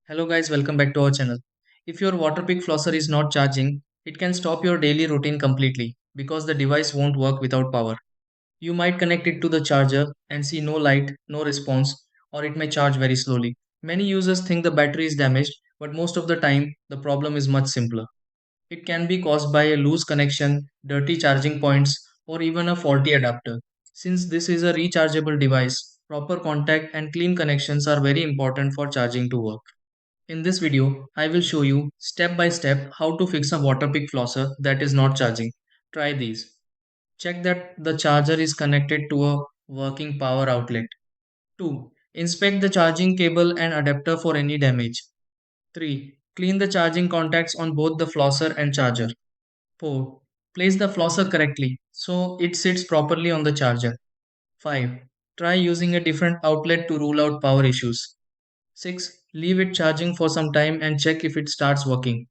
Hello guys, welcome back to our channel. If your Waterpik Flosser is not charging, it can stop your daily routine completely because the device won't work without power. You might connect it to the charger and see no light, no response, or it may charge very slowly. Many users think the battery is damaged, but most of the time the problem is much simpler. It can be caused by a loose connection, dirty charging points, or even a faulty adapter. Since this is a rechargeable device, proper contact and clean connections are very important for charging to work. In this video, I will show you step by step how to fix a Waterpik flosser that is not charging. Try these. Check that the charger is connected to a working power outlet. 2. Inspect the charging cable and adapter for any damage. 3. Clean the charging contacts on both the flosser and charger. 4. Place the flosser correctly so it sits properly on the charger. 5. Try using a different outlet to rule out power issues. 6. Leave it charging for some time and check if it starts working.